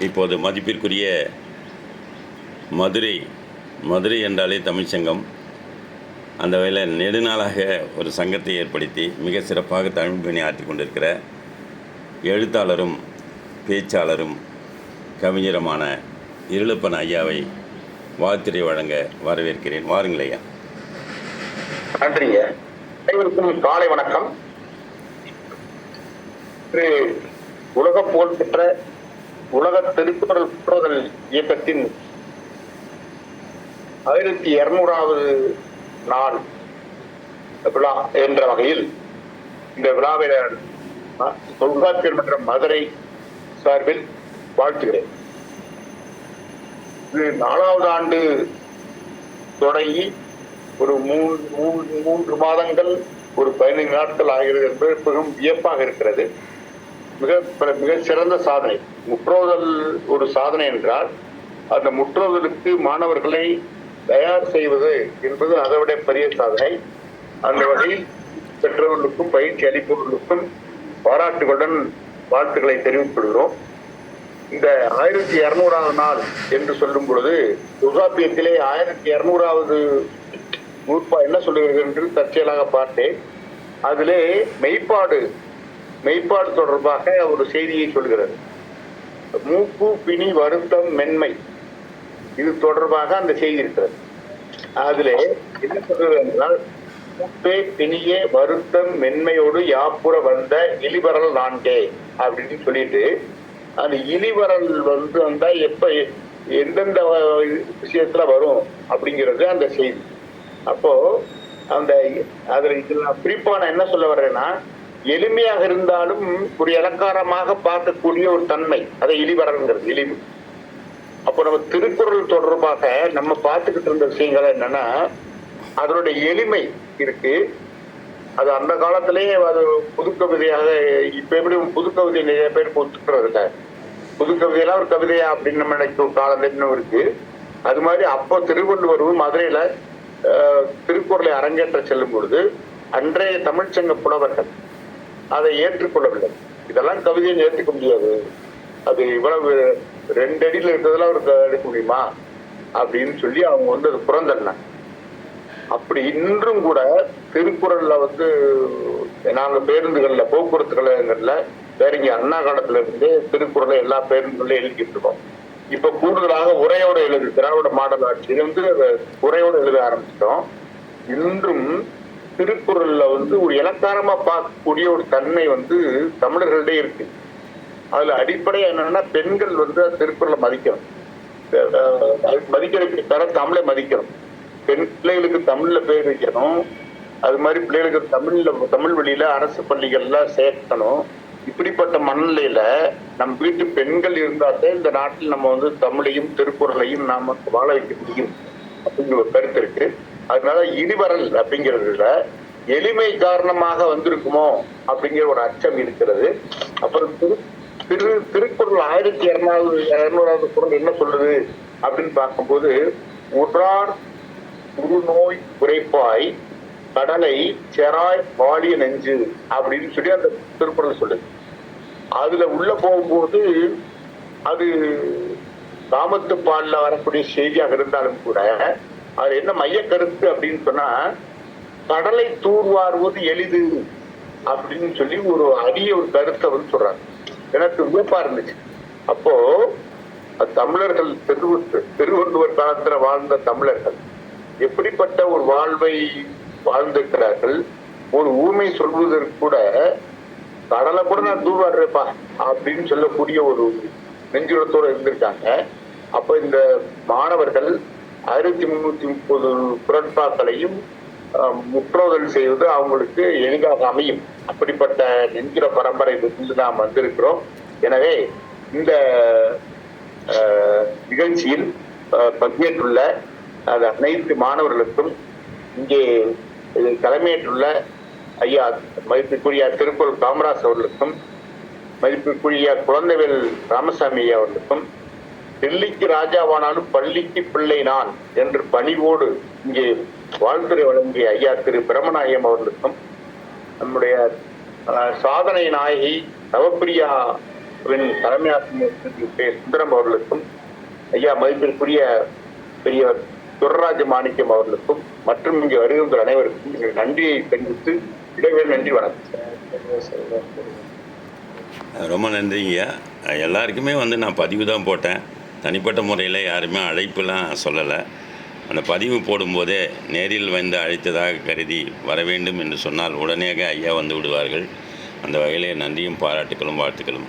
இப்போது மதிப்பிற்குரிய மதுரை மதுரை என்றாலே தமிழ்ச்சங்கம். அந்த வகையில் நெடுநாளாக ஒரு சங்கத்தை ஏற்படுத்தி மிக சிறப்பாக தமிழ் பணி ஆற்றி கொண்டிருக்கிற எழுத்தாளரும் பேச்சாளரும் கவிஞருமான இருளப்பன் ஐயாவை வாழ்த்துரை வழங்க வரவேற்கிறேன். வாருங்கள் ஐயா. நன்றிங்க. அனைவருக்கும் காலை வணக்கம். உலக புகழ்பெற்ற உலக திருக்குறள் புரோதல் இயக்கத்தின் 1200வது நாள் விழா என்ற வகையில் இந்த விழாவை தொல்காப்பியர் மன்ற மதுரை சார்பில் வாழ்த்துகிறேன். இது 4வது ஆண்டு தொடங்கி ஒரு மூன்று மாதங்கள் ஒரு 15 நாட்கள் ஆகிறது என்பது மிகவும் வியப்பாக இருக்கிறது. மிக சிறந்த சாதனை. முற்றோதல் ஒரு சாதனை என்றால் அந்த முற்றோதலுக்கு மாணவர்களை தயார் செய்வது என்பது அதை விட பெரிய சாதனை. அந்த வகையில் பெற்றவர்களுக்கும் பயிற்சி அளிப்பவர்களுக்கும் பாராட்டுகளுடன் வாழ்த்துக்களை தெரிவித்துள்ளோம். இந்த 1200வது நாள் என்று சொல்லும் பொழுது தொல்காப்பியத்திலே 1200வது நூற்பா என்ன சொல்லுகிறது என்று தற்செயலாக பார்த்தேன். அதிலே மெய்ப்பாடு தொடர்பாக ஒரு செய்தியை சொல்கிறது. மூப்பு பிணி வருத்தம் மென்மை இது தொடர்பாக அந்த செய்தி இருக்கிறது. அதிலே என்ன சொல்றது என்றால், மூப்பே பிணியே வருத்தம் மென்மையோடு யாப்புற வந்த இளிவரல் நான்கே அப்படின்னு சொல்லிட்டு அந்த இளிவரல் வந்தா எப்ப எந்தெந்த விஷயத்துல வரும் அப்படிங்கிறது அந்த செய்தி. அப்போ அந்த அதுல இதுல குறிப்பா நான் என்ன சொல்ல வர்றேன்னா, எளிமையாக இருந்தாலும் ஒரு இலக்காரமாக பார்க்கக்கூடிய ஒரு தன்மை, அதை இளிவரல்ங்கிறது இழிவு. அப்போ நம்ம திருக்குறள் தொடர்பாக நம்ம பார்த்துக்கிட்டு இருந்த விஷயங்கள் என்னன்னா, அதனுடைய எளிமை இருக்கு. அது அந்த காலத்திலேயே அது புதுக்கவிதையாக, இப்ப எப்படி புதுக்கவிதை நிறைய பேர் ஒத்துக்கிறது இல்லை. புதுக்கவிதையெல்லாம் ஒரு கவிதையா அப்படின்னு நம்ம நினைக்கிற ஒரு காலம் இன்னும் இருக்கு. அது மாதிரி அப்போ திருவள்ளுவரும் மதுரையில திருக்குறளை அரங்கேற்ற செல்லும் பொழுது அன்றைய தமிழ்ச்சங்க புலவர்கள் அதை ஏற்றுக்கொள்ளவில்லை. இதெல்லாம் கவிதையை ஏற்றுக்க முடியாது, அது இவ்வளவு 2 அடியில் இருக்கிறதெல்லாம் ஒரு எடுக்க முடியுமா அப்படின்னு சொல்லி அவங்க அது புறந்தள்ளினாங்க. அப்படி இன்றும் கூட திருக்குறள்ல நாங்க பேருந்துகள்ல போக்குவரத்து கழகங்கள்ல வேற இங்க அண்ணா காலத்துல இருந்து திருக்குறளை எல்லா பேருந்துகள்ல எழுதிட்டு இருக்கோம். இப்ப கூடுதலாக உரையோட திராவிட மாடல் ஆட்சியில உரையோட எழுத ஆரம்பிச்சிட்டோம். இன்றும் திருக்குறள்ல ஒரு இலக்காரமா பார்க்கக்கூடிய ஒரு தன்மை தமிழர்களிடையே இருக்கு. அதுல அடிப்படை என்னன்னா, பெண்கள் திருக்குறளை மதிக்கணும். மதிக்கிறதுக்கு தர தமிழை மதிக்கணும். பெண் பிள்ளைகளுக்கு தமிழ்ல பேர் வைக்கணும். அது மாதிரி பிள்ளைகளுக்கு தமிழ் வழியில அரசு பள்ளிகள்ல சேர்க்கணும். இப்படிப்பட்ட மனநிலையில நம் வீட்டு பெண்கள் இருந்தாலே இந்த நாட்டில் நம்ம தமிழையும் திருக்குறளையும் நாம வாழ வைக்க முடியும் அப்படிங்கிற ஒரு கருத்து இருக்கு. அதனால இளிவரல் அப்படிங்கிறதுல எளிமை காரணமாக வந்திருக்குமோ அப்படிங்கிற ஒரு அச்சம் இருக்கிறது. அப்புறம் திருக்குறள் 1200வது குறள் என்ன சொல்லுது அப்படின்னு பார்க்கும்போது, உற்றார் உருநோய் குறைப்பாய் கடலை செராய் வாழிய நெஞ்சு அப்படின்னு சொல்லி அந்த திருக்குறள் சொல்லுது. அதுல உள்ள போகும்போது அது காமத்து பால்ல வரக்கூடிய செய்தியாக இருந்தாலும் கூட அது என்ன மைய கருத்து அப்படின்னு சொன்னா, கடலை தூர்வாருவது எளிது அப்படின்னு சொல்லி ஒரு அரிய ஒரு கருத்தை சொல்றாங்க. எனக்கு வியப்பா இருந்துச்சு. அப்போ தமிழர்கள் திருவள்ளுவர் காலத்துல வாழ்ந்த தமிழர்கள் எப்படிப்பட்ட ஒரு வாழ்வை வாழ்ந்திருக்கிறார்கள். ஒரு ஊமை சொல்வதற்கு கூட கடலை கூட நான் தூர்வாடுறேப்பா அப்படின்னு சொல்லக்கூடிய ஒரு நெஞ்சுரத்தோடு இருந்திருக்காங்க. அப்ப இந்த மாணவர்கள் 1330 குறட்பாக்களையும் முற்றோதல் செய்வது அவங்களுக்கு எளிதாக அமையும். அப்படிப்பட்ட நெஞ்சுர பரம்பரை நாம் வந்திருக்கிறோம். எனவே இந்த நிகழ்ச்சியில் பங்கேற்றுள்ள அனைத்து மாணவர்களுக்கும், இங்கே தலைமையேற்றுள்ள ஐயா மதிப்புக்குரிய திருக்குறள் காமராஜ் அவர்களுக்கும், மதிப்புக்குரிய குழந்தைவேல் ராமசாமி ஐயா அவர்களுக்கும், டெல்லிக்கு ராஜாவானாலும் பள்ளிக்கு பிள்ளை நான் என்று பணிவோடு இங்கே வாழ்த்துறை வழங்கிய ஐயா திரு பிரமநாயம் அவர்களுக்கும், நம்முடைய சாதனை நாயகி நவப்பிரியா தலைமை ஆசிரியர் சுந்தரம் அவர்களுக்கும், ஐயா மதிப்பிற்குரிய பெரியவர் துரராஜ மாணிக்கம் அவர்களுக்கும் மற்றும் இங்கே வருகின்ற அனைவருக்கும் எங்கள் நன்றியை தெரிவித்து இடைவேளை நன்றி வணக்கம். ரொம்ப நன்றிங்கய்யா. எல்லாருக்குமே நான் பதிவு தான் போட்டேன். தனிப்பட்ட முறையில் யாருமே அழைப்புலாம் சொல்லலை. அந்த பதிவு போடும்போதே நேரில் வந்து அழைத்ததாக கருதி வர வேண்டும் என்று சொன்னால் உடனேயாக ஐயா வந்து விடுவார்கள். அந்த வகையிலே நன்றியும் பாராட்டுக்களும் வாழ்த்துக்களும்.